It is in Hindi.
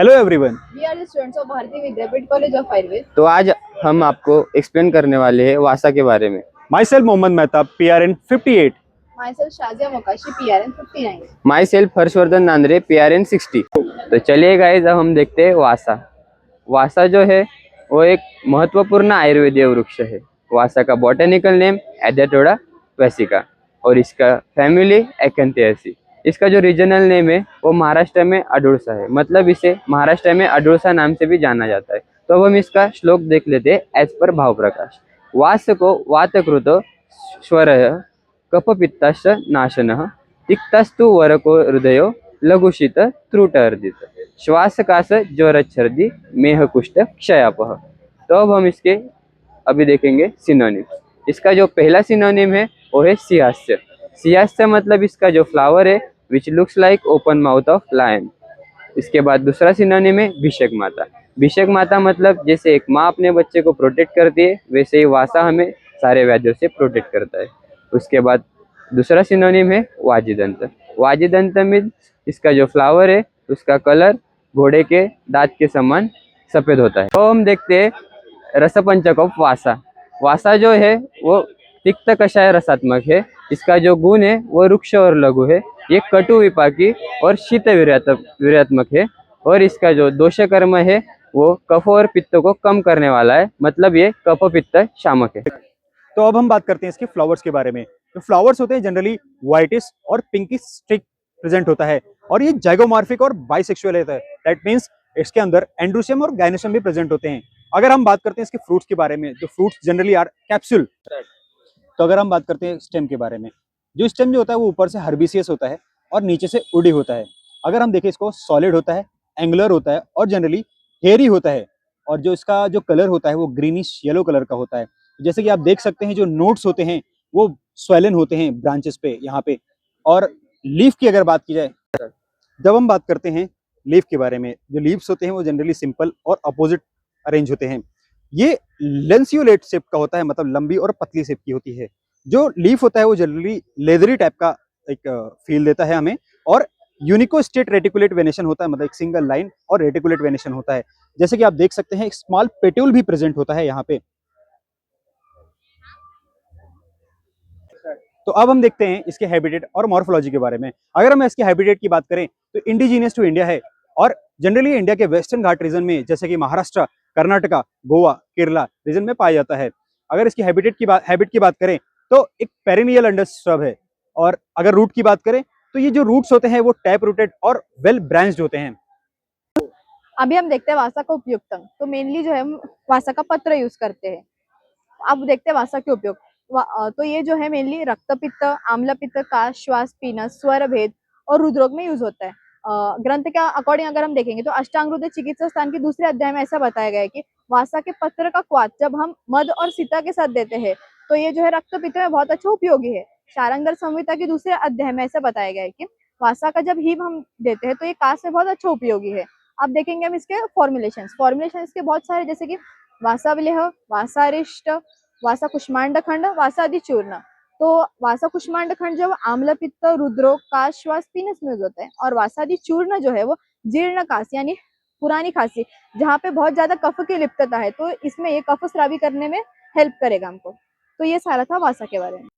Hello everyone. We are the students of Bharati Vidyapeeth College of Ayurved. तो आज हम आपको एक्सप्लेन करने वाले हैं वासा के बारे में। Myself Mohammed Mehta, PRN 58। Myself Shazia Mokashi, PRN 59. Myself Harshvardhan Nandre, PRN 60। तो चलिए गाइस, अब हम देखते हैं वासा। वासा जो है वो एक महत्वपूर्ण आयुर्वेदीय वृक्ष है। वासा का बॉटेनिकल नेम एडेटोडा वेसिका और इसका फैमिली एक्केंथियासी। इसका जो रीजनल नेम है वो महाराष्ट्र में अडुळसा है, मतलब इसे महाराष्ट्र में अडुळसा नाम से भी जाना जाता है। तो अब हम इसका श्लोक देख लेते हैं एज पर भाव प्रकाश। वास को वातकृत स्वरय कफपित्ताश्च नाशनः तिक्तस्तु वरको हृदयो लघुशीत त्रुटर्दित श्वासकाश ज्वरच्छर्दी मेह कुष्ठ क्षयापह। तो अब हम इसके अभी देखेंगे सिनोनिम। इसका जो पहला सिनोनिम है वो है सिंहास्य। सिंहास्य मतलब इसका जो फ्लावर है which looks like open mouth of lion. इसके बाद दूसरा सिनोनिम है भिषक माता। भिषक माता मतलब जैसे एक माँ अपने बच्चे को प्रोटेक्ट करती है, वैसे ही वासा हमें सारे व्याधियों से प्रोटेक्ट करता है। उसके बाद दूसरा सिनोनिम है वाजीदंत। वाजीदंत में इसका जो फ्लावर है उसका कलर घोड़े के दांत के समान सफेद होता है। तो हम देखते हैं रसपंचक ऑफ वासा। वासा जो है वो तिक्त कषाय रसात्मक है। इसका जो गुण है वो रुक्ष और लघु है। ये कटु विपाकी और शीत वीर्यात्मक है। और इसका जो दोष कर्म है वो कफ और पित्त को कम करने वाला है, मतलब ये कफ पित्त शामक है। तो अब हम बात करते हैं इसके फ्लावर्स के बारे में। तो फ्लावर्स होते हैं जनरली व्हाइटिश और पिंकिश स्ट्रिक प्रेजेंट होता है और ये जाइगोमॉर्फिक और बाइसेक्सुअल होता है। दैट मींस इसके अंदर एंड्रोसियम और गायनेशियम भी प्रेजेंट होते हैं। अगर हम बात करते हैं इसके फ्रूट्स के बारे में, तो फ्रूट्स जनरली आर कैप्सूल। तो अगर हम बात करते हैं स्टेम के बारे में, जो स्टेम जो होता है वो ऊपर से हर्बिसियस होता है और नीचे से उडी होता है। अगर हम देखें इसको सॉलिड होता है, एंगुलर होता है और जनरली हेयरी होता है। और जो इसका जो कलर होता है वो ग्रीनिश येलो कलर का होता है। जैसे कि आप देख सकते हैं जो नोट्स होते हैं वो स्वेलन होते हैं ब्रांचेस पे यहाँ पे। और लीफ की अगर बात की जाए, जब हम बात करते हैं लीफ के बारे में, जो लीव्स होते हैं वो जनरली सिंपल और अपोजिट अरेंज होते हैं। ये लेंसियोलेट शेप का होता है, मतलब लंबी और पतली शेप की होती है। जो लीफ होता है वो जनरली लेदरी टाइप का एक फील देता है हमें। और यूनिको स्टेट रेटिकुलेट वेनेशन होता है, मतलब एक सिंगल लाइन और रेटिकुलेट वेनेशन होता है। जैसे कि आप देख सकते हैं एक स्मॉल पेट्यूल भी प्रेजेंट होता है यहाँ पे। तो अब हम देखते हैं इसके हैबिटेट और मॉर्फोलॉजी के बारे में। अगर हम इसके हैबिटेट की बात करें तो इंडिजीनियस टू इंडिया है और जनरली इंडिया के वेस्टर्न घाट रीजन में, जैसे कि महाराष्ट्र, कर्नाटका, गोवा, केरला रीजन में पाया जाता है। अगर इसकी हैबिट की बात करें तो एक पेरिनियल अंडरस्ट्रब है। और अगर रूट की बात करें तो ये जो रूट्स होते हैं वो टैप रूटेड और वेल ब्रांच्ड होते हैं। अभी हम देखते हैं वासा का उपयुक्त अंग। तो मेनली जो है हम वासा का पत्र यूज करते हैं। अब देखते हैं वासा के उपयोग। तो ये जो है मेनली रक्तपित्त, आम्लपित्त, काश, श्वास, पीनस, स्वर भेद और हृदरोग में यूज होता है। ग्रंथ के अकॉर्डिंग अगर हम देखेंगे तो अष्टांग हृदय चिकित्सा स्थान के दूसरे अध्याय में ऐसा बताया गया है कि वासा के पत्र का क्वाथ जब हम मध और सीता के साथ देते हैं तो ये जो है रक्तपित्त में बहुत अच्छा उपयोगी है। शारंगधर संहिता के दूसरे अध्याय में ऐसा बताया गया है कि वासा का जब हीव हम देते हैं तो ये काश में बहुत अच्छा उपयोगी है। अब देखेंगे हम इसके फॉर्मुलेशन इसके बहुत सारे, जैसे कि वासाविलेह, वासारिष्ट, वासा कुष्मांड खंड, वासादि चूर्ण। तो वासा कुष्मांड खंड जब आम्ल पित्त, रुद्रोग, काश, श्वास, पीनस में यूज होता है। और वासादि चूर्ण जो है वो जीर्ण काश यानी पुरानी खांसी, जहाँ पे बहुत ज्यादा कफ की लिप्तता है, तो इसमें ये कफ स्रावी करने में हेल्प करेगा हमको। तो ये सारा था वासा के बारे में।